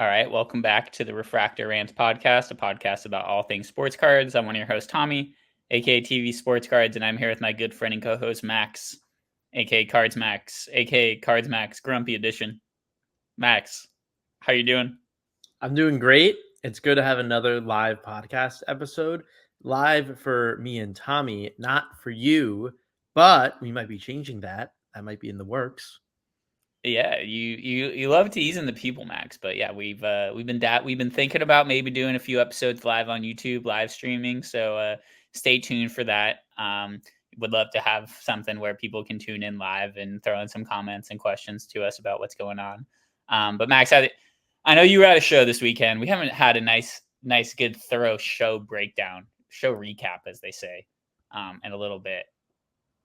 All right, welcome back to the Refractor Rants podcast, a podcast about all things sports cards. I'm one of your hosts, Tommy, aka TV Sports Cards, and I'm here with my good friend and co-host Max, aka Cards Max, aka Cards Max Grumpy Edition. Max, how you doing? I'm doing great. It's good to have another live podcast episode. Live for me and Tommy, not for you, but we might be changing that. That might be in the works. Yeah, you love teasing the people, Max, but yeah, we've been thinking about maybe doing a few episodes live on YouTube, live streaming. So stay tuned for that. Would love to have something where people can tune in live and throw in some comments and questions to us about what's going on. But Max, I know you were at a show this weekend. We haven't had a nice, good, thorough show breakdown, show recap, as they say, in a little bit.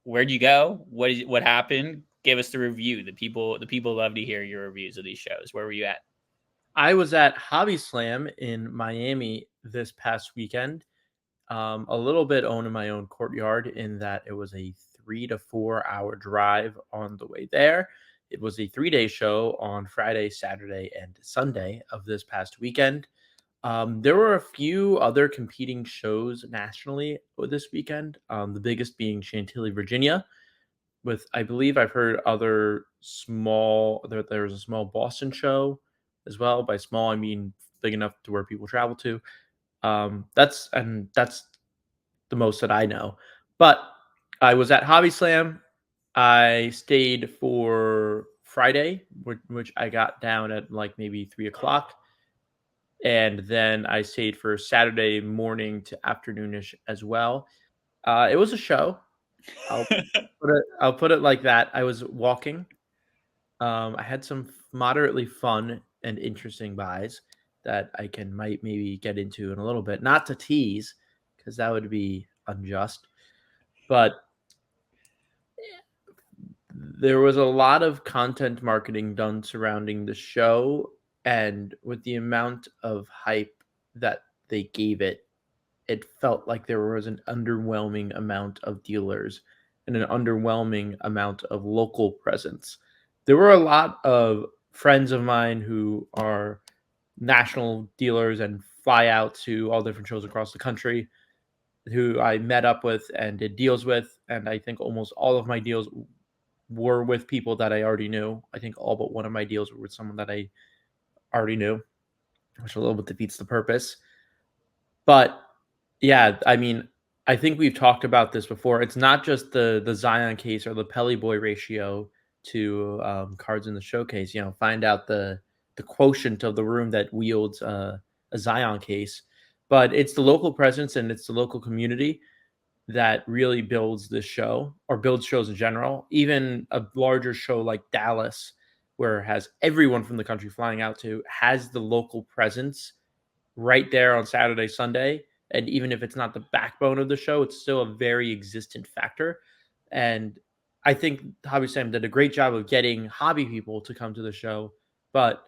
Where'd you go? What happened? Give us the review. The people love to hear your reviews of these shows. Where were you at? I was at Hobby Slam in Miami this past weekend. A little bit owning my own courtyard in that it was a 3 to 4 hour drive on the way there. It was a 3-day show on Friday, Saturday, and Sunday of this past weekend. There were a few other competing shows nationally this weekend. The biggest being Chantilly, Virginia, with I believe I've heard other small. There was a small Boston show as well. By small, I mean big enough to where people travel to. That's the most that I know. But I was at Hobby Slam. I stayed for Friday, which I got down at like maybe 3 o'clock. And then I stayed for Saturday morning to afternoonish as well. It was a show. I'll I'll put it like that. I was walking. I had some moderately fun and interesting buys that I might maybe get into in a little bit. Not to tease, because that would be unjust. But there was a lot of content marketing done surrounding the show, and with the amount of hype that they gave it, it felt like there was an underwhelming amount of dealers and an underwhelming amount of local presence. There were a lot of friends of mine who are national dealers and fly out to all different shows across the country who I met up with and did deals with. And I think almost all of my deals were with people that I already knew. I think all but one of my deals were with someone that I already knew, which a little bit defeats the purpose. But yeah, I mean, I think we've talked about this before. It's not just the Zion case or the Pelly Boy ratio to cards in the showcase. Find out the quotient of the room that wields a Zion case, but it's the local presence and it's the local community that really builds this show or builds shows in general. Even a larger show like Dallas, where it has everyone from the country flying out to, has the local presence right there on Saturday, Sunday. And even if it's not the backbone of the show, it's still a very existent factor. And I think Hobby Sam did a great job of getting hobby people to come to the show, but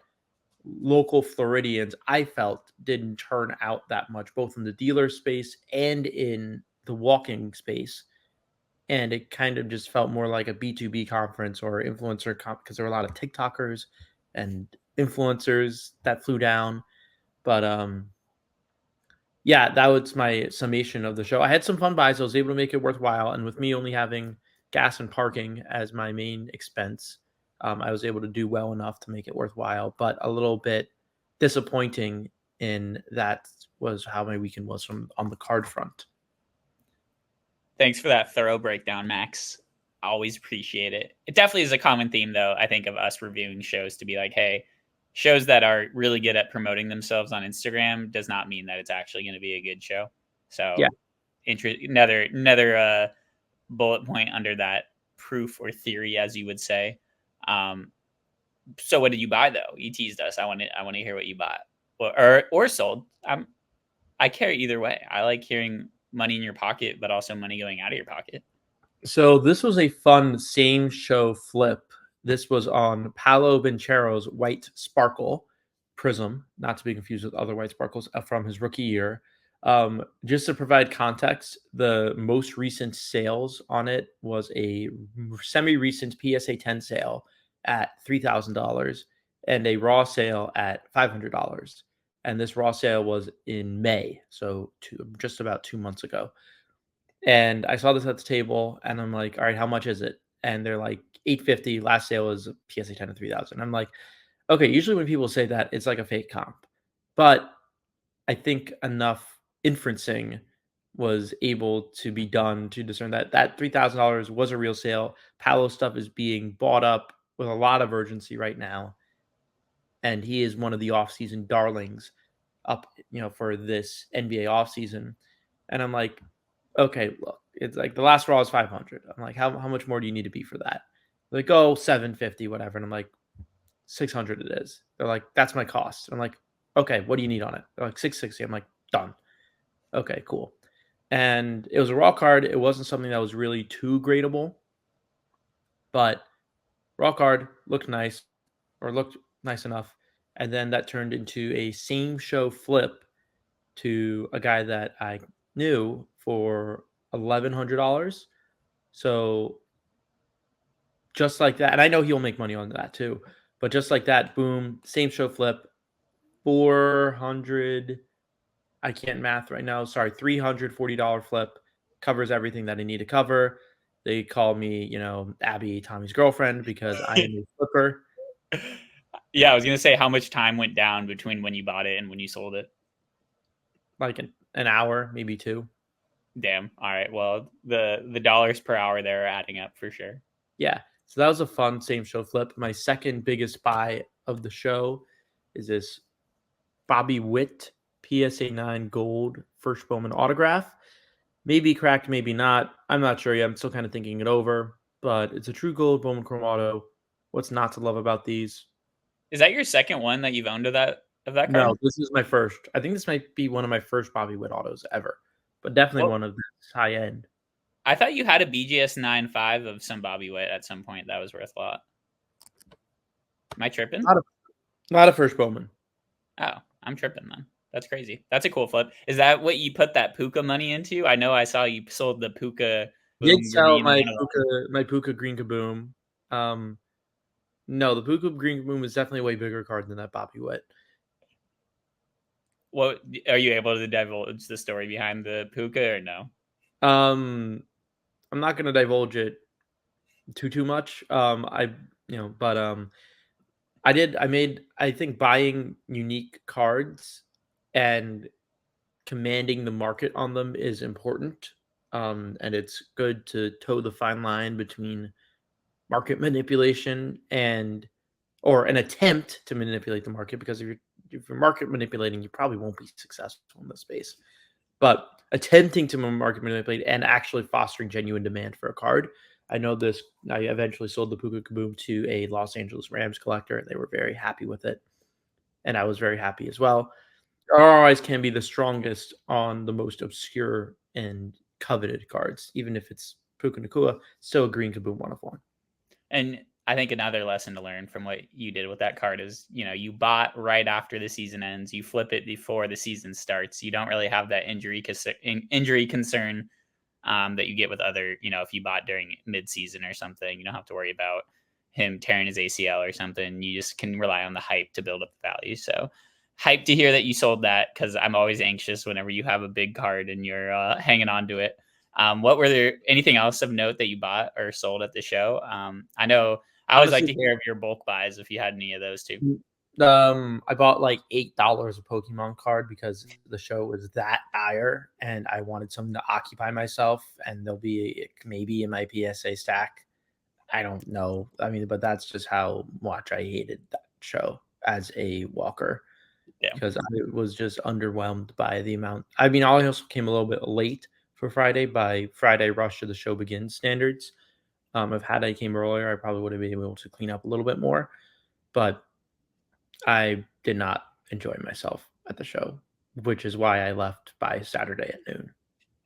local Floridians, I felt, didn't turn out that much, both in the dealer space and in the walking space. And it kind of just felt more like a B2B conference or influencer because there were a lot of TikTokers and influencers that flew down. But yeah, that was my summation of the show. I had some fun buys. I was able to make it worthwhile. And with me only having gas and parking as my main expense, I was able to do well enough to make it worthwhile, but a little bit disappointing in that was how my weekend was from on the card front. Thanks for that thorough breakdown, Max. Always appreciate it. It definitely is a common theme, though, I think, of us reviewing shows to be like, hey, shows that are really good at promoting themselves on Instagram does not mean that it's actually going to be a good show. So, Yeah. another bullet point under that proof or theory, as you would say. So, what did you buy though? You teased us. I want to hear what you bought or sold. I care either way. I like hearing money in your pocket, but also money going out of your pocket. So this was a fun same show flip. This was on Paolo Banchero's White Sparkle Prism, not to be confused with other White Sparkles from his rookie year. Just to provide context, the most recent sales on it was a semi-recent PSA 10 sale at $3,000, and a raw sale at $500. And this raw sale was in May, so just about 2 months ago. And I saw this at the table, and I'm like, all right, how much is it? And they're like, 850. Last sale was PSA 10 to 3000. I'm like, okay, usually when people say that, it's like a fake comp. But I think enough inferencing was able to be done to discern that that $3,000 was a real sale. Paolo stuff is being bought up with a lot of urgency right now, and he is one of the offseason darlings up, for this NBA offseason. And I'm like, okay, look, it's like the last raw is 500. I'm like, how much more do you need to be for that? They're like, oh, 750, whatever. And I'm like, 600 it is. They're like, that's my cost. I'm like, okay, what do you need on it? They're like, 660. I'm like, done. Okay, cool. And it was a raw card. It wasn't something that was really too gradable, but raw card looked nice, or looked nice enough. And then that turned into a same show flip to a guy that I knew for $1,100. So just like that, and I know he'll make money on that too. But just like that, boom, same show flip, 400. I can't math right now. Sorry, $340 flip covers everything that I need to cover. They call me, Abby, Tommy's girlfriend, because I am a flipper. Yeah, I was gonna say how much time went down between when you bought it and when you sold it. Like an hour, maybe two. Damn. All right. Well, the dollars per hour there are adding up for sure. Yeah. So that was a fun same show flip. My second biggest buy of the show is this Bobby Witt PSA 9 gold first Bowman autograph. Maybe cracked, maybe not. I'm not sure yet. I'm still kind of thinking it over, but it's a true gold Bowman Chrome auto. What's not to love about these? Is that your second one that you've owned of that card? No, this is my first. I think this might be one of my first Bobby Witt autos ever, but definitely one of this high end. I thought you had a BGS 9.5 of some Bobby Witt at some point that was worth a lot. Am I tripping? Not a first Bowman. Oh, I'm tripping then. That's crazy. That's a cool flip. Is that what you put that Puka money into? I know I saw you sold the Puka. Did sell my Puka Green Kaboom. No, the Puka Green Kaboom is definitely a way bigger card than that Bobby Witt. What are you able to divulge the story behind the Puka or no? I'm not going to divulge it too much. I think buying unique cards and commanding the market on them is important. And it's good to toe the fine line between market manipulation or an attempt to manipulate the market, because if you're market manipulating, you probably won't be successful in this space. But attempting to market manipulate and actually fostering genuine demand for a card. I know this. I eventually sold the Puka Kaboom to a Los Angeles Rams collector, and they were very happy with it. And I was very happy as well. ROIs can be the strongest on the most obscure and coveted cards, even if it's Puka Nacua, still a green Kaboom 1 of 1. And I think another lesson to learn from what you did with that card is, you bought right after the season ends, you flip it before the season starts. You don't really have that injury concern that you get with other, if you bought during mid-season or something, you don't have to worry about him tearing his ACL or something. You just can rely on the hype to build up the value. So hyped to hear that you sold that, because I'm always anxious whenever you have a big card and you're hanging on to it. What were there anything else of note that you bought or sold at the show? I know I always like to hear of your bulk buys if you had any of those too. I bought like $8 a Pokemon card because the show was that dire and I wanted something to occupy myself, and they'll be maybe in my PSA stack. I don't know. I mean, but that's just how much I hated that show as a walker. Yeah. Because I was just underwhelmed by the amount. I mean, I also came a little bit late for Friday by Friday rush to the show begins standards. If had I came earlier, I probably would have been able to clean up a little bit more. But I did not enjoy myself at the show, which is why I left by Saturday at noon.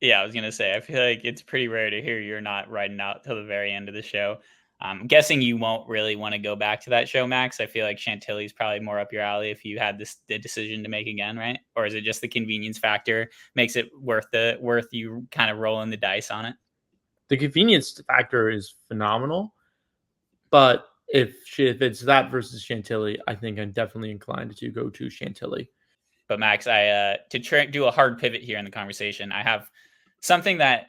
Yeah, I was going to say, I feel like it's pretty rare to hear you're not riding out till the very end of the show. I'm guessing you won't really want to go back to that show, Max. I feel like Chantilly's probably more up your alley if you had the decision to make again, right? Or is it just the convenience factor makes it worth you kind of rolling the dice on it? The convenience factor is phenomenal, but if it's that versus Chantilly, I think I'm definitely inclined to go to Chantilly. But Max, I to do a hard pivot here in the conversation, I have something that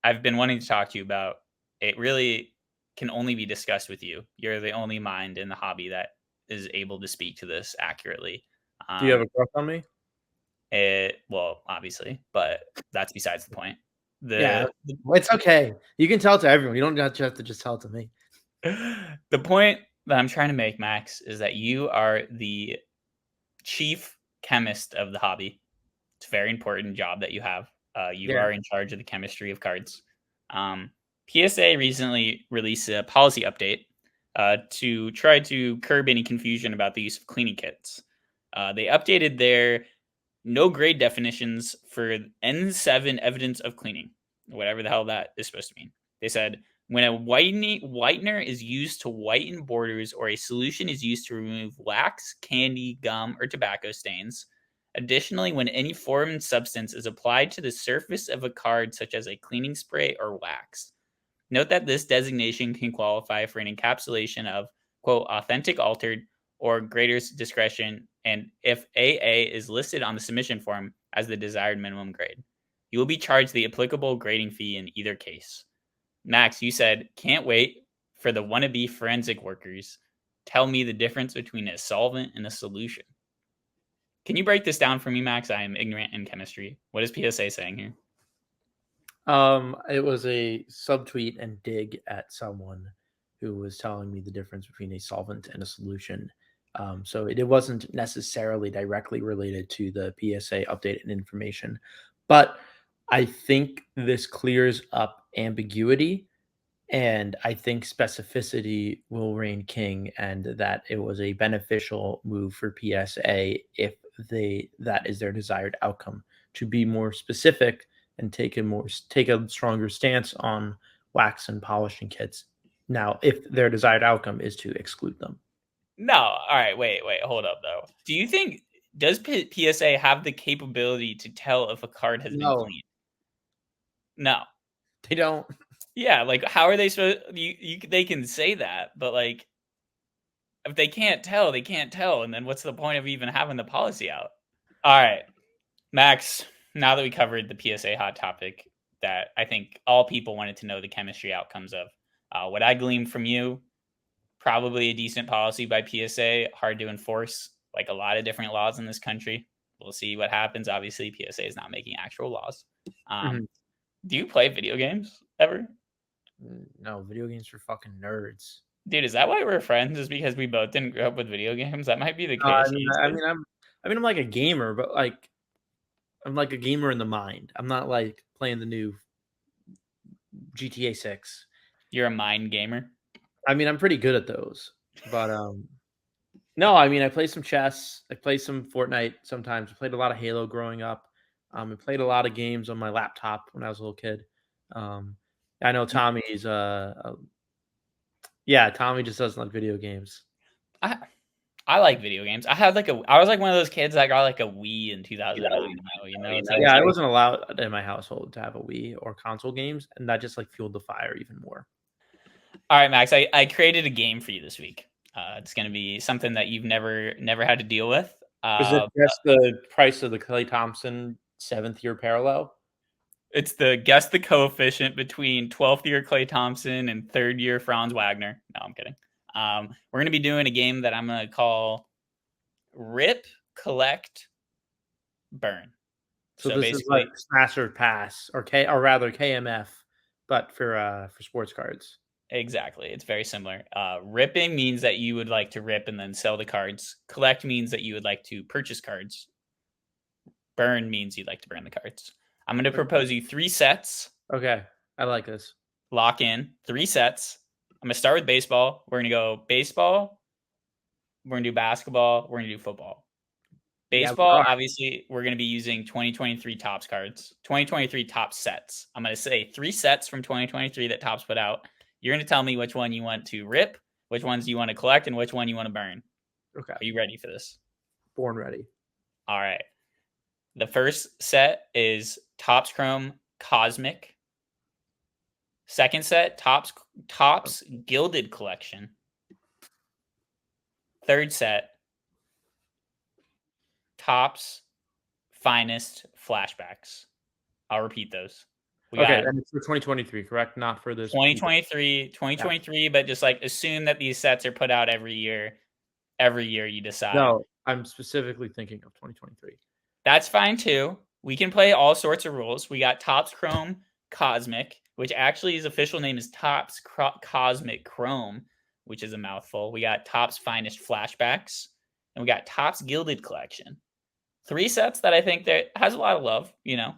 I've been wanting to talk to you about. It really can only be discussed with you. You're the only mind in the hobby that is able to speak to this accurately. Do you have a crush on me? Well, obviously, but that's besides the point. Yeah, The it's okay. You can tell it to everyone. You don't have to just tell it to me. the point that I'm trying to make, Max, is that you are the chief chemist of the hobby. It's a very important job that you have. You Yeah. are in charge of the chemistry of cards. PSA recently released a policy update to try to curb any confusion about the use of cleaning kits. They updated their no grade definitions for N7 evidence of cleaning, whatever the hell that is supposed to mean. They said when a whitener is used to whiten borders or a solution is used to remove wax, candy, gum, or tobacco stains. Additionally, when any foreign substance is applied to the surface of a card, such as a cleaning spray or wax. Note that this designation can qualify for an encapsulation of, quote, authentic altered or grader's discretion, and if AA is listed on the submission form as the desired minimum grade. You will be charged the applicable grading fee in either case. Max, you said, can't wait for the wannabe forensic workers. Tell me the difference between a solvent and a solution. Can you break this down for me, Max? I am ignorant in chemistry. What is PSA saying here? It was a subtweet and dig at someone who was telling me the difference between a solvent and a solution. So it wasn't necessarily directly related to the PSA update and information, but I think this clears up ambiguity, and I think specificity will reign king, and that it was a beneficial move for PSA if that is their desired outcome, to be more specific and take a stronger stance on wax and polishing kits. Now, if their desired outcome is to exclude them. No. All right. Wait. Hold up, though. Do you think does PSA have the capability to tell if a card has been No, cleaned? No. they don't. Yeah. Like, how are they supposed? They can say that, but like, if they can't tell, they can't tell. And then what's the point of even having the policy out? All right, Max. Now that we covered the PSA hot topic that I think all people wanted to know the chemistry outcomes of, what I gleaned from you, probably a decent policy by PSA, hard to enforce, like a lot of different laws in this country. We'll see what happens. Obviously, PSA is not making actual laws. Mhm. Do you play video games ever? No, video games for fucking nerds. Dude, is that why we're friends? Is because we both didn't grow up with video games? That might be the No, case. I'm like a gamer, but like I'm like a gamer in the mind. I'm not like playing the new GTA 6. You're a mind gamer. I mean, I'm pretty good at those, but no, I mean, I play some chess. I play some Fortnite sometimes. I played a lot of Halo growing up. I played a lot of games on my laptop when I was a little kid. Um, I know Tommy's yeah, Tommy just doesn't like video games. I like video games. I was like one of those kids that got like a Wii in 2009. You know, it's like, Yeah, I wasn't allowed in my household to have a Wii or console games, and that just like fueled the fire even more. all right, Max. I created a game for you this week. It's going to be something that you've never had to deal with. Is it just the price of the Klay Thompson 7th-year parallel? It's the guess the coefficient between 12th year Klay Thompson and 3rd year Franz Wagner. No, I'm kidding. We're going to be doing a game that I'm going to call Rip, Collect, Burn. So this is like Smash or Pass, or rather KMF, but for sports cards. Exactly. It's very similar. Ripping means that you would like to rip and then sell the cards. Collect means that you would like to purchase cards. Burn means you'd like to burn the cards. I'm going to propose you 3 sets. Okay. I like this. Lock in 3 sets. I'm going to start with baseball. We're going to go baseball. We're going to do basketball. We're going to do football. Baseball, yeah, obviously, we're going to be using 2023 Topps cards, 2023 Topps sets. I'm going to say 3 sets from 2023 that Topps put out. You're going to tell me which one you want to rip, which ones you want to collect, and which one you want to burn. Okay. Are you ready for this? Born ready. All right. The first set is Topps Chrome Cosmic. Second set, Topps Gilded Collection. Third set, Topps Finest Flashbacks. I'll repeat those. We Okay, got and it's for 2023, correct? Not for this previous. 2023, Yeah. 2023, but just like assume that these sets are put out every year. Every year you decide. No, I'm specifically thinking of 2023. That's fine too. We can play all sorts of rules. We got Topps Chrome Cosmic, which actually his official name is Topps Cosmic Chrome, which is a mouthful. We got Topps Finest Flashbacks, and we got Topps Gilded Collection. 3 sets that I think that has a lot of love, a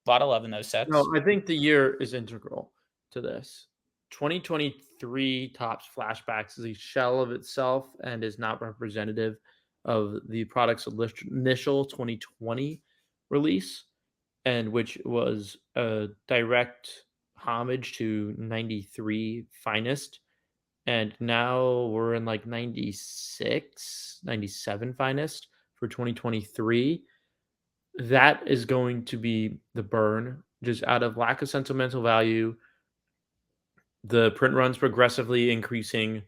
lot of love in those sets. No, I think the year is integral to this. 2023 Topps Flashbacks is a shell of itself and is not representative of the product's initial 2020 release, and which was a direct homage to 93 Finest. And now we're in like 96, 97 Finest for 2023. That is going to be the burn, just out of lack of sentimental value. The print runs progressively increasing,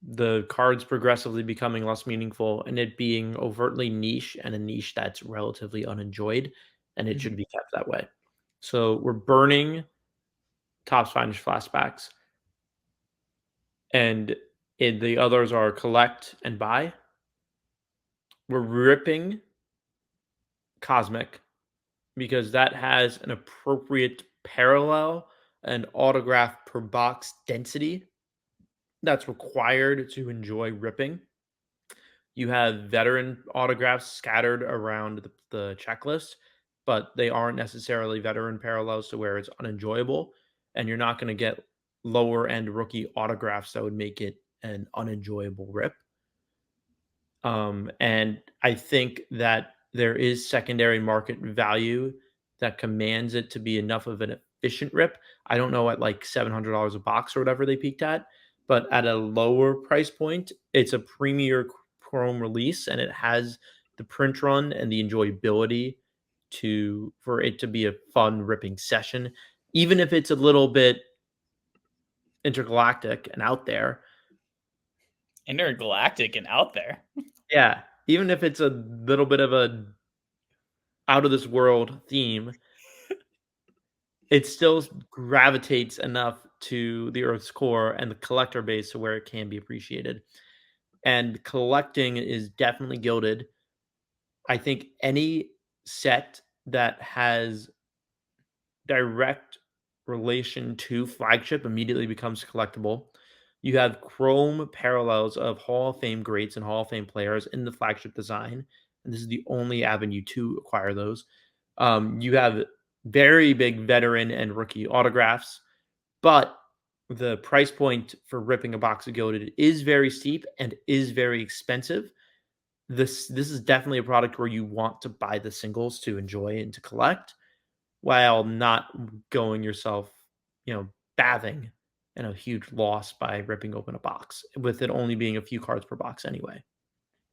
the cards progressively becoming less meaningful, and it being overtly niche, and a niche that's relatively unenjoyed, and it should be kept that way. So we're burning Topps Finest Flashbacks, and the others are collect and buy. We're ripping Cosmic because that has an appropriate parallel and autograph per box density that's required to enjoy ripping. You have veteran autographs scattered around the checklist, but they aren't necessarily veteran parallels to where it's unenjoyable. And you're not going to get lower end rookie autographs that would make it an unenjoyable rip. And I think that there is secondary market value that commands it to be enough of an efficient rip. I don't know at like $700 a box or whatever they peaked at, but at a lower price point, it's a premier Chrome release, and it has the print run and the enjoyability for it to be a fun ripping session, even if it's a little bit intergalactic and out there. Intergalactic and out there. Yeah, even if it's a little bit of a out of this world theme, it still gravitates enough to the Earth's core and the collector base to where it can be appreciated. And collecting is definitely gilded. I think any set that has direct relation to flagship immediately becomes collectible. You have chrome parallels of Hall of Fame greats and Hall of Fame players in the flagship design, and this is the only avenue to acquire those. You have very big veteran and rookie autographs, but the price point for ripping a box of gilded is very steep and is very expensive. This is definitely a product where you want to buy the singles to enjoy and to collect, while not going yourself, bathing in a huge loss by ripping open a box, with it only being a few cards per box anyway.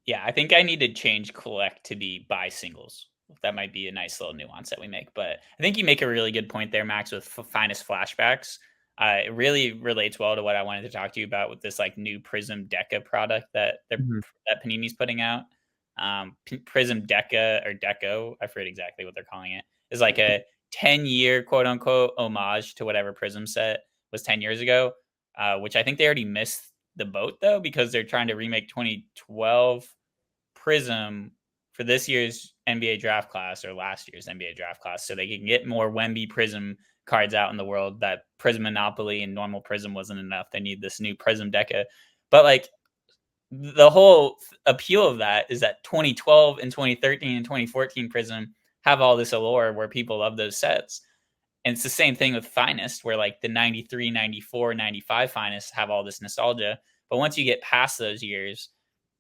Yeah, I think I need to change collect to be buy singles. That might be a nice little nuance that we make. But I think you make a really good point there, Max, with Finest Flashbacks. It really relates well to what I wanted to talk to you about with this like new Prism Deca product that that Panini's putting out. Prism Deca or Deco, I forget exactly what they're calling it, is like a 10-year quote unquote homage to whatever Prism set was 10 years ago, which I think they already missed the boat though, because they're trying to remake 2012 Prism for this year's NBA draft class or last year's NBA draft class, so they can get more Wemby Prism cards out in the world. That Prism Monopoly and normal Prism wasn't enough. They need this new Prism Deca. But like the whole appeal of that is that 2012 and 2013 and 2014 Prism have all this allure where people love those sets. And it's the same thing with Finest, where like the 93, 94, 95 Finest have all this nostalgia. But once you get past those years,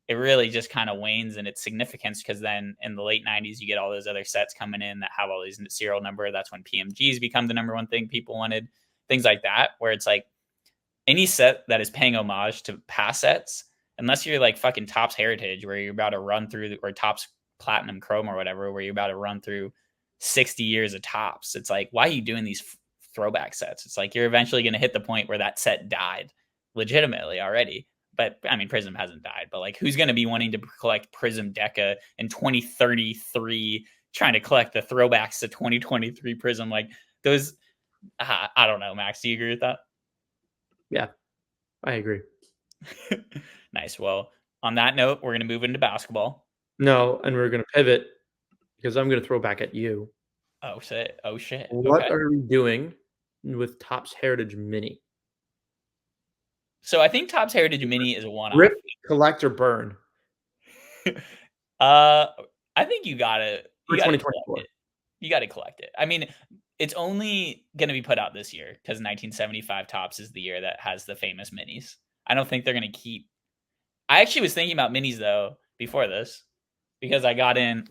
it really just kind of wanes in its significance, because then in the late 90s, you get all those other sets coming in that have all these serial number. That's when PMGs become the number one thing people wanted, things like that, where it's like any set that is paying homage to past sets, unless you're like fucking Topps Heritage, where you're about to run through, or Topps Platinum Chrome or whatever, where you're about to run through 60 years of Topps. It's like, why are you doing these throwback sets? It's like you're eventually going to hit the point where that set died legitimately already. but I mean, Prism hasn't died. But like, who's going to be wanting to collect Prism Deca in 2033, trying to collect the throwbacks to 2023 Prism? Like those, I don't know. Max, do you agree with that? Yeah, I agree. Nice. Well, on that note, we're going to move into basketball. No, and we're going to pivot because I'm going to throw back at you. Oh shit! Oh shit! What Okay. are we doing with Topps Heritage Mini? So I think Topps Heritage Mini is a one-off. Rip, collect, or burn? I think you gotta For collect 2024. it. You gotta collect it. I mean, it's only gonna be put out this year because 1975 Topps is the year that has the famous minis. I don't think they're gonna keep. I actually was thinking about minis though before this because I got in.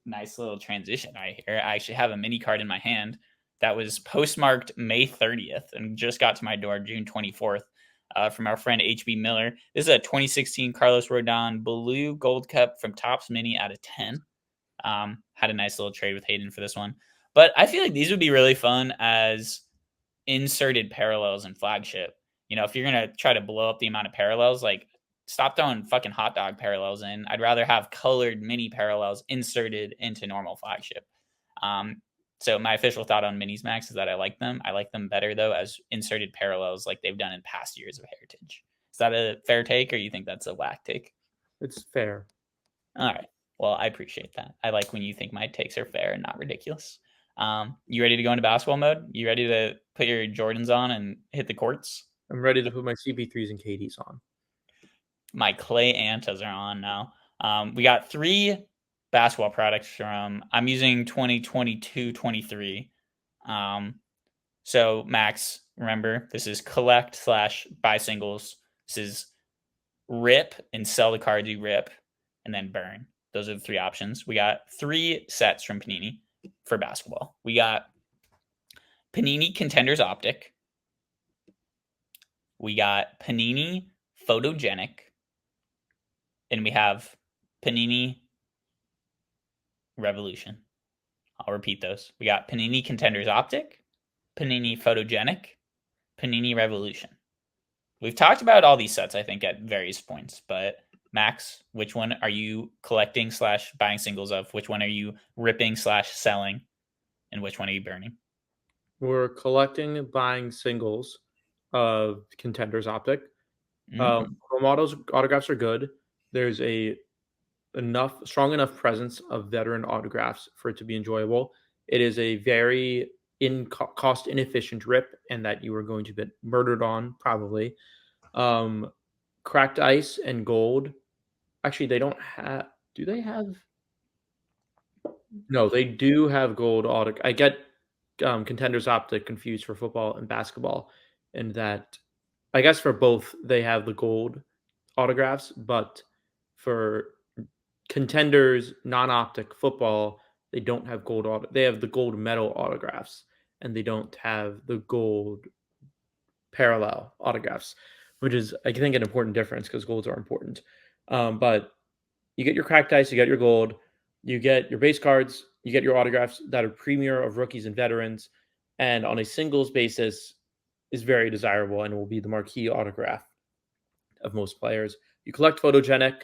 Nice little transition right here. I actually have a mini card in my hand that was postmarked May 30th and just got to my door June 24th. From our friend HB Miller. This is a 2016 Carlos Rodon Blue Gold Cup from Topps Mini out of 10. Had a nice little trade with Hayden for this one. But I feel like these would be really fun as inserted parallels in flagship. You know, if you're going to try to blow up the amount of parallels, like stop throwing fucking hot dog parallels in. I'd rather have colored mini parallels inserted into normal flagship. So my official thought on minis, Max, is that I like them. I like them better though as inserted parallels, like they've done in past years of Heritage. Is that a fair take, or you think that's a whack take? It's fair. All right. Well, I appreciate that. I like when you think my takes are fair and not ridiculous. You ready to go into basketball mode? You ready to put your Jordans on and hit the courts? I'm ready to put my CP3s and KDs on. My Clay Antas are on now. We got 3 basketball products from, I'm using 2022-23. So Max, remember, this is collect/buy singles. This is rip and sell the cards you rip and then burn. Those are the 3 options. We got 3 sets from Panini for basketball. We got Panini Contenders Optic. We got Panini Photogenic. And we have Panini Revolution. I'll repeat those. We got Panini Contenders Optic, Panini Photogenic, Panini Revolution. We've talked about all these sets, I think, at various points, but Max, which one are you collecting/buying singles of? Which one are you ripping/selling? And which one are you burning? We're collecting, buying singles of Contenders Optic. Chrome autographs are good. There's a strong enough presence of veteran autographs for it to be enjoyable. It is a very cost inefficient rip, and that you are going to get murdered on probably. Cracked ice and gold. Actually, they don't have. Do they have? No, they do have gold auto. I get Contenders Optic confused for football and basketball, and that I guess for both they have the gold autographs, but for Contenders non-optic football, they don't have gold auto. They have the gold medal autographs, and they don't have the gold parallel autographs, which is I think an important difference because golds are important. But you get your cracked ice, you get your gold, you get your base cards, you get your autographs that are premier of rookies and veterans, and on a singles basis is very desirable and will be the marquee autograph of most players. You collect Photogenic.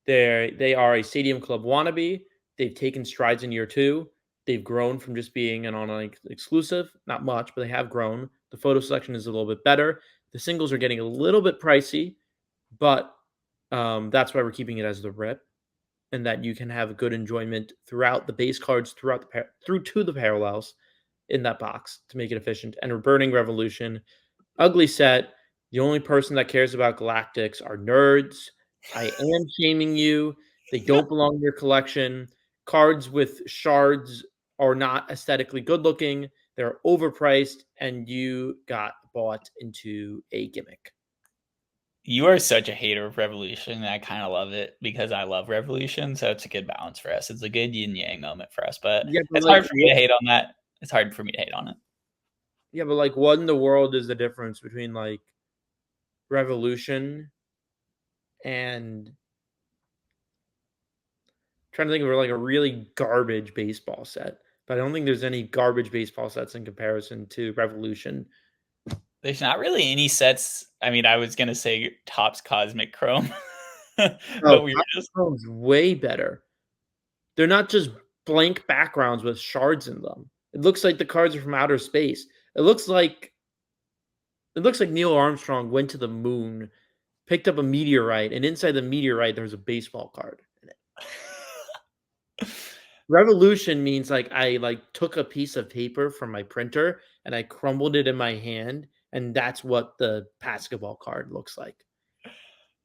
They are a Stadium Club wannabe. They've taken strides in year 2. They've grown from just being an online exclusive, not much, but they have grown. The photo selection is a little bit better. The singles are getting a little bit pricey, but that's why we're keeping it as the rip, and that you can have good enjoyment throughout the base cards, through to the parallels in that box to make it efficient. And we're burning Revolution. Ugly set. The only person that cares about Galactics are nerds. I am shaming you. They don't belong in your collection. Cards with shards are not aesthetically good looking. They're overpriced, and you got bought into a gimmick. You are such a hater of Revolution, and I kind of love it because I love Revolution, so it's a good balance for us. It's a good yin yang moment for us, but Yeah, it's hard for me to hate on that. It's hard for me to hate on it. Yeah, but like, what in the world is the difference between like Revolution and trying to think of like a really garbage baseball set? But I don't think there's any garbage baseball sets in comparison to Revolution. There's not really any sets. I mean, I was gonna say Topps Cosmic Chrome, Oh, but we were just Chrome's way better. They're not just blank backgrounds with shards in them. It looks like the cards are from outer space. It looks like Neil Armstrong went to the moon, picked up a meteorite, and inside the meteorite there was a baseball card in it. Revolution means like I like took a piece of paper from my printer and I crumbled it in my hand, and that's what the basketball card looks like.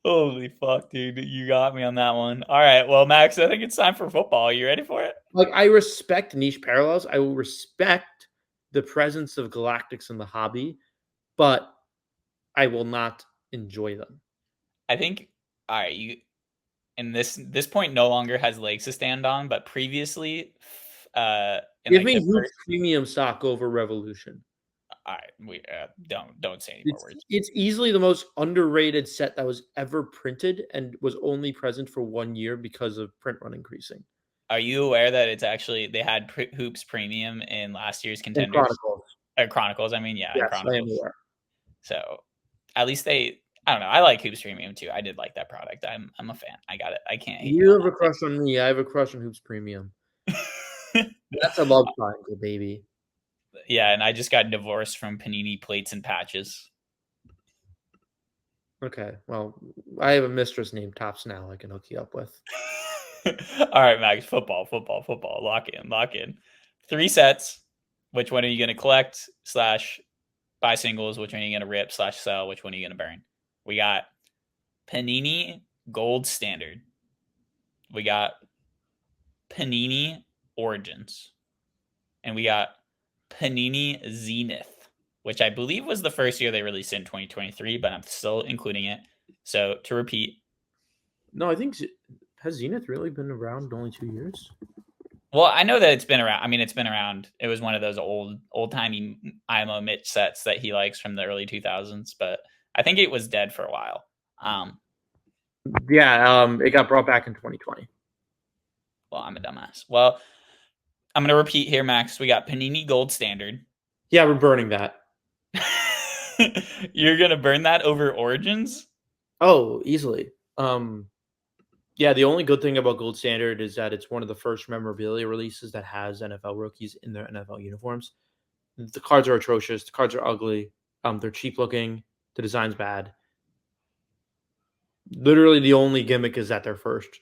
holy fuck, dude! You got me on that one. All right, well, Max, I think it's time for football. Are you ready for it? Like I respect niche parallels. I will respect the presence of galactics in the hobby, but I will not enjoy them. I think. All right, you. And this point no longer has legs to stand on, but previously, in Give like me the Hoops first. premium stock over Revolution. All right, we don't say any more It's words. it's easily the most underrated set that was ever printed and was only present for 1 year because of print run increasing. Are you aware that it's actually they had Hoops Premium in last year's And Contenders? Chronicles. Chronicles, I mean, yeah, in Yes, I am Chronicles. aware. So at least they, I don't know. I like Hoops Premium too. I did like that product. I'm a fan. I got it. I can't hate you You on have a crush on me. I have a crush on Hoops Premium. that. That's a love triangle, baby. Yeah, and I just got divorced from Panini Plates and Patches. Okay, well, I have a mistress named Tops now I can hook you up with. All right, Max. Football. Lock in. 3 sets. Which one are you going to collect / buy singles? Which one are you going to rip / sell? Which one are you going to burn? We got Panini Gold Standard. We got Panini Origins. And we got Panini Zenith, which I believe was the first year they released it in 2023, but I'm still including it. So to repeat. No, I think has Zenith really been around only 2 years? Well, I know that it's been around. I mean, it's been around. It was one of those old-timey IMO Mitch sets that he likes from the early 2000s, but I think it was dead for a while. Yeah, it got brought back in 2020. Well, I'm a dumbass. Well, I'm going to repeat here, Max. We got Panini Gold Standard. Yeah, we're burning that. You're going to burn that over Origins? Oh, easily. Yeah, the only good thing about Gold Standard is that it's one of the first memorabilia releases that has NFL rookies in their NFL uniforms. The cards are atrocious. The cards are ugly. They're cheap looking. The design's bad. Literally, the only gimmick is that they're first.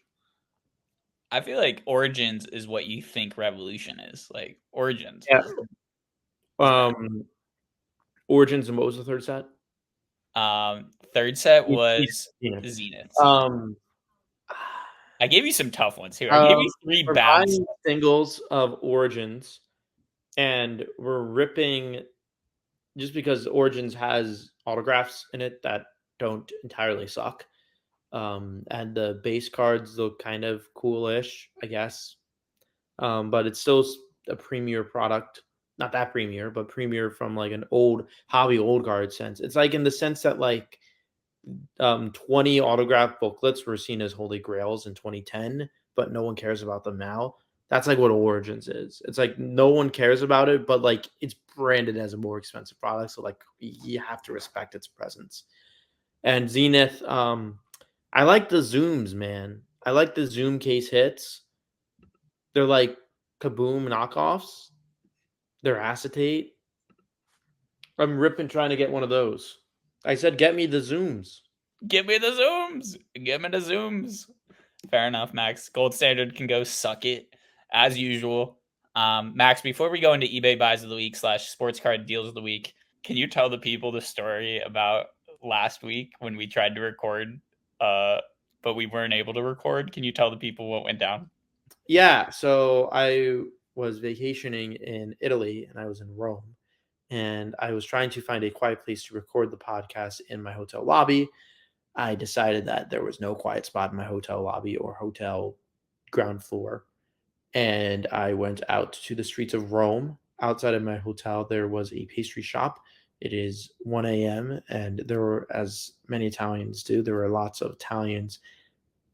I feel like Origins is what you think Revolution is. Like Origins. Yeah. Origins, and what was the third set? Third set was Zenith. I gave you some tough ones here. I gave you 3 bad singles of Origins, and we're ripping just because Origins has autographs in it that don't entirely suck. And the base cards look kind of coolish, I guess. But it's still a premier product. Not that premier, but premier from like an old hobby old guard sense. It's like in the sense that like 20 autograph booklets were seen as holy grails in 2010, but no one cares about them now. That's like what Origins is. It's like no one cares about it, but like it's branded as a more expensive product, so like you have to respect its presence. And Zenith, I like the zooms, man. I like the zoom case hits. They're like Kaboom knockoffs. They're acetate. I'm ripping trying to get one of those. I said, get me the zooms. Give me the zooms. Give me the zooms. Fair enough, Max. Gold Standard can go suck it as usual. Max, before we go into eBay buys of the week / sports card deals of the week, can you tell the people the story about last week when we tried to record, but we weren't able to record? Can you tell the people what went down? Yeah, so I was vacationing in Italy and I was in Rome, and I was trying to find a quiet place to record the podcast in my hotel lobby. I decided that there was no quiet spot in my hotel lobby or hotel ground floor. And I went out to the streets of Rome. Outside of my hotel, there was a pastry shop. It is 1 a.m. and there were, as many Italians do, there were lots of Italians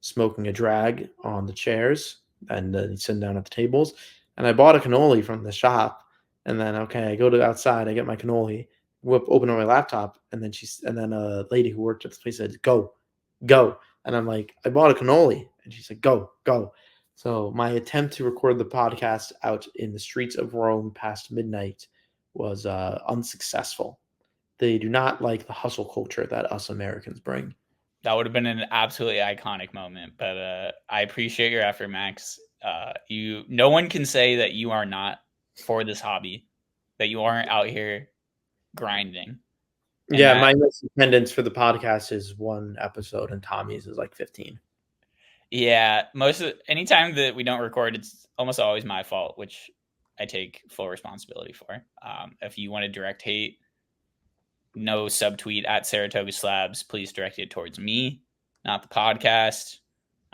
smoking a drag on the chairs and sitting down at the tables. And I bought a cannoli from the shop. And then, okay, I go to outside, I get my cannoli. open on my laptop, and then a lady who worked at this place said, "Go, go," and I'm like, "I bought a cannoli," and she said, "Go, go." So my attempt to record the podcast out in the streets of Rome past midnight was unsuccessful. They do not like the hustle culture that us Americans bring. That would have been an absolutely iconic moment. But I appreciate your effort, Max. No one can say that you are not for this hobby, that you aren't out here grinding. And Yeah, that, my most attendance for the podcast is one episode, and Tommy's is like 15. yeah, anytime that we don't record, it's almost always my fault, which I take full responsibility for. If you want to direct hate, no subtweet at Saratoga Slabs, please direct it towards me, not the podcast.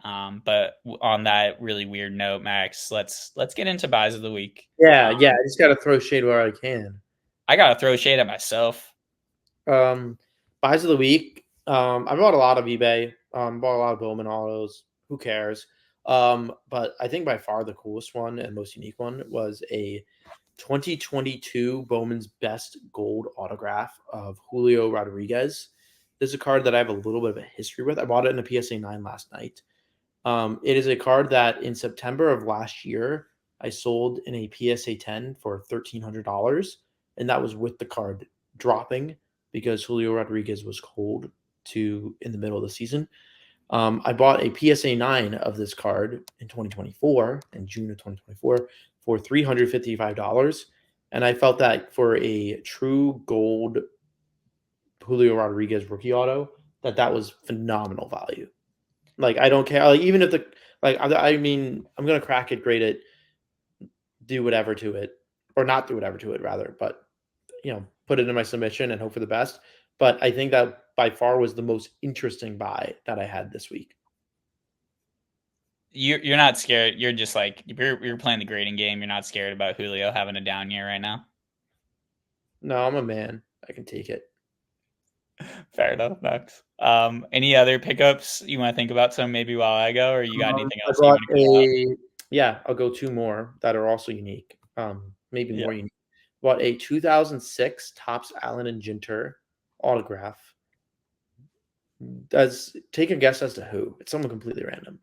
But on that really weird note, Max, let's get into buys of the week. Yeah, I just gotta throw shade where I can. I gotta throw shade at myself. Buys of the week. I bought a lot of eBay. Bought a lot of Bowman autos. Who cares? But I think by far the coolest one and most unique one was a 2022 Bowman's Best Gold autograph of Julio Rodriguez. This is a card that I have a little bit of a history with. I bought it in a PSA 9 last night. It is a card that in September of last year I sold in a PSA 10 for $1,300, and that was with the card dropping because Julio Rodriguez was cold in the middle of the season. I bought a PSA 9 of this card in 2024, in June of 2024, for $355. And I felt that for a true gold Julio Rodriguez rookie auto, that was phenomenal value. Like, I don't care. Like, even if I mean, I'm going to crack it, grade it, do whatever to it, or not do whatever to it, rather. But, put it in my submission and hope for the best. But I think that by far was the most interesting buy that I had this week. You're not scared. You're just like, you're playing the grading game. You're not scared about Julio having a down year right now. No, I'm a man. I can take it. Fair enough, Max. Any other pickups you want to think about? Some maybe while I go, or you got anything else? I'll go two more that are also unique. Maybe more unique. Bought a 2006 Topps Allen and Ginter autograph. Take a guess as to who? It's someone completely random.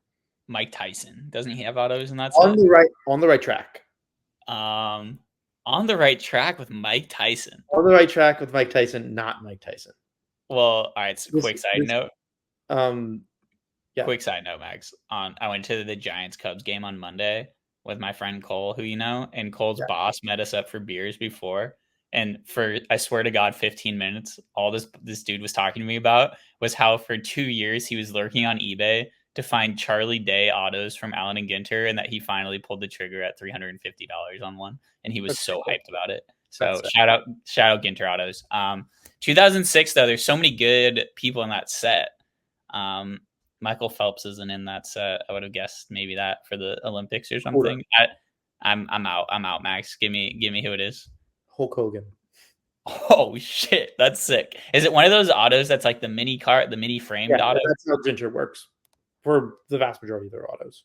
Mike Tyson. Doesn't he have autos in that set? On the right track. On the right track with Mike Tyson. On the right track with Mike Tyson, not Mike Tyson. Well, all right. So quick side note. Yeah. Quick side note, Max. I went to the Giants Cubs game on Monday with my friend Cole, who and Cole's boss met us up for beers before. And for, I swear to God, 15 minutes, all this dude was talking to me about was how for 2 years he was lurking on eBay to find Charlie Day autos from Allen and Ginter, and that he finally pulled the trigger at $350 on one, and he was so hyped about it. So shout out Ginter autos. 2006 though, there's so many good people in that set. Michael Phelps isn't in that set. I would have guessed maybe that for the Olympics or something. I'm out, Max. Give me who it is. Hulk Hogan. Oh shit, that's sick. Is it one of those autos that's like the mini framed auto? That's how Ginter works for the vast majority of their autos.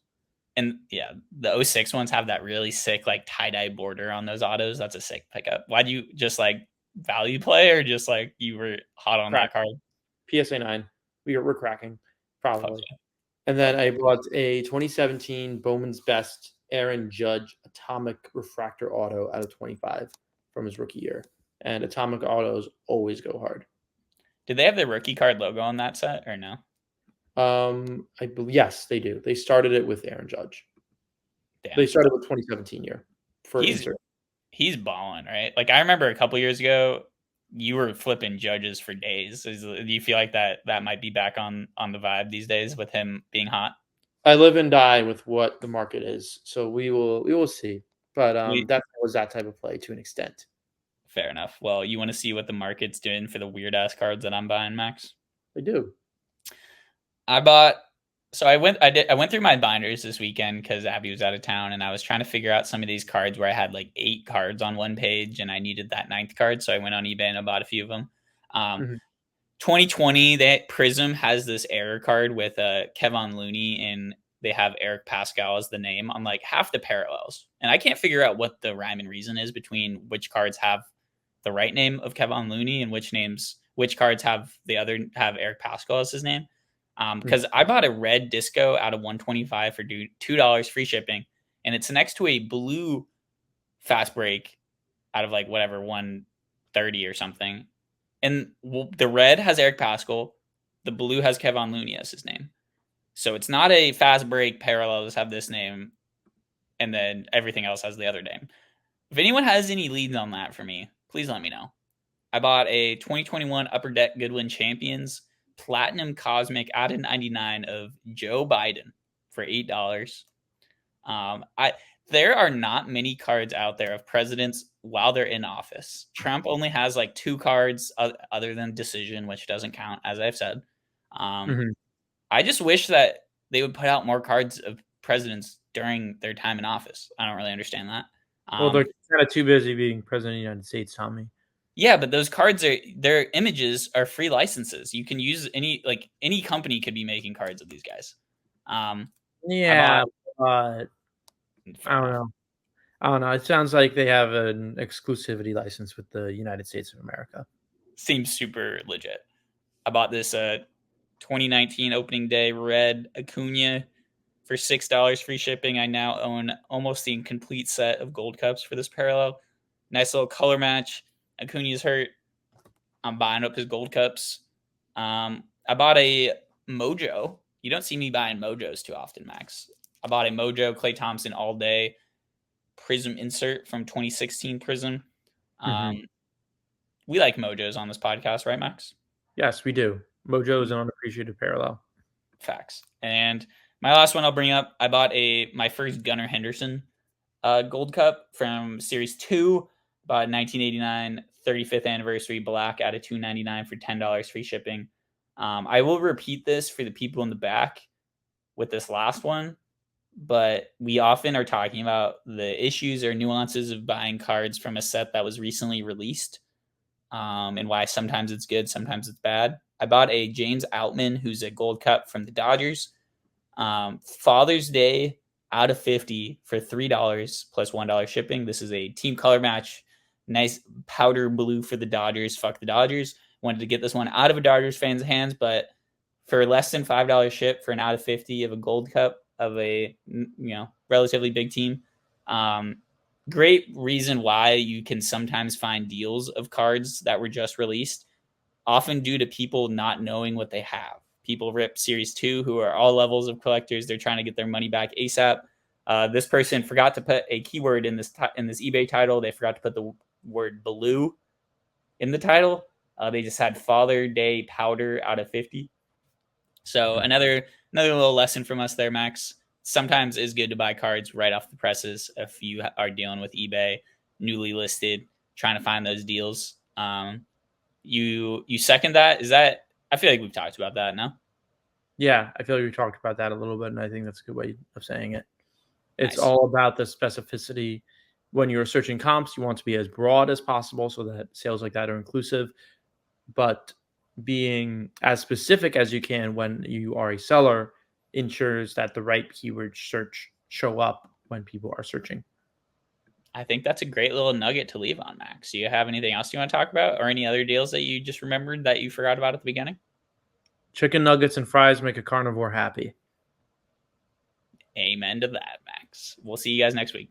And yeah, the 06 ones have that really sick like tie-dye border on those autos. That's a sick pickup. Why'd you just like value play, or just like you were hot on that card? PSA 9. We're cracking, probably. Okay. And then I bought a 2017 Bowman's Best Aaron Judge Atomic Refractor Auto out of 25 from his rookie year. And Atomic Autos always go hard. Did they have the rookie card logo on that set or no? I believe yes, they do. They started it with Aaron Judge. Damn. They started with 2017 year. He's balling, right? Like I remember a couple years ago, you were flipping Judges for days. Do you feel like that might be back on the vibe these days with him being hot? I live and die with what the market is, so we will see. But that was that type of play to an extent. Fair enough. Well, you want to see what the market's doing for the weird ass cards that I'm buying, Max? I do. I went through my binders this weekend because Abby was out of town, and I was trying to figure out some of these cards where I had like 8 cards on one page and I needed that 9th card. So I went on eBay and I bought a few of them. 2020, Prism has this error card with Kevon Looney, and they have Eric Pascal as the name on like half the parallels. And I can't figure out what the rhyme and reason is between which cards have the right name of Kevon Looney and which cards have Eric Pascal as his name. Because I bought a red disco out of 125 for $2 free shipping, and it's next to a blue fast break out of like whatever 130 or something. And the red has Eric Pascal, the blue has Kevon Looney as his name. So it's not a fast break parallels have this name, and then everything else has the other name. If anyone has any leads on that for me, please let me know. I bought a 2021 Upper Deck Goodwin Champions Platinum Cosmic out of 99 of Joe Biden for $8. There are not many cards out there of presidents while they're in office. Trump only has like 2 cards other than decision, which doesn't count, as I've said. I just wish that they would put out more cards of presidents during their time in office. I don't really understand that. Well, they're kind of too busy being president of the United States, Tommy. Yeah, but those cards their images are free licenses. You can use any company could be making cards of these guys. Yeah, but I don't know. It sounds like they have an exclusivity license with the United States of America. Seems super legit. I bought this 2019 opening day red Acuna for $6 free shipping. I now own almost the incomplete set of gold cups for this parallel. Nice little color match. Acuna's hurt. I'm buying up his gold cups. I bought a Mojo. You don't see me buying Mojos too often, Max. I bought a Mojo Klay Thompson all day Prism insert from 2016 Prism. We like Mojos on this podcast, right, Max? Yes, we do. Mojo is an unappreciated parallel. Facts. And my last one I'll bring up, I bought my first Gunnar Henderson gold cup from Series 2. Bought 1989 35th anniversary black out of $2.99 for $10 free shipping. I will repeat this for the people in the back with this last one, but we often are talking about the issues or nuances of buying cards from a set that was recently released, and why sometimes it's good, sometimes it's bad. I bought a James Outman, who's a gold cup from the Dodgers. Father's Day out of 50 for $3 plus $1 shipping. This is a team color match. Nice powder blue for the Dodgers. Fuck the Dodgers. Wanted to get this one out of a Dodgers fan's hands, but for less than $5 ship for an out of 50 of a gold cup of a relatively big team. Great reason why you can sometimes find deals of cards that were just released, often due to people not knowing what they have. People rip Series 2 who are all levels of collectors. They're trying to get their money back ASAP. This person forgot to put a keyword in this eBay title. They forgot to put the word blue in the title. They just had Father Day powder out of 50. So another little lesson from us there, Max. Sometimes it's good to buy cards right off the presses if you are dealing with eBay, newly listed, trying to find those deals. You second that? Is that? I feel like we've talked about that, no? Yeah, I feel like we talked about that a little bit, and I think that's a good way of saying it. It's Nice. all about the specificity. When you're searching comps, you want to be as broad as possible so that sales like that are inclusive, but being as specific as you can when you are a seller ensures that the right keyword search show up when people are searching. I think that's a great little nugget to leave on, Max. Do you have anything else you want to talk about, or any other deals that you just remembered that you forgot about at the beginning? Chicken nuggets and fries make a carnivore happy. Amen to that, Max. We'll see you guys next week.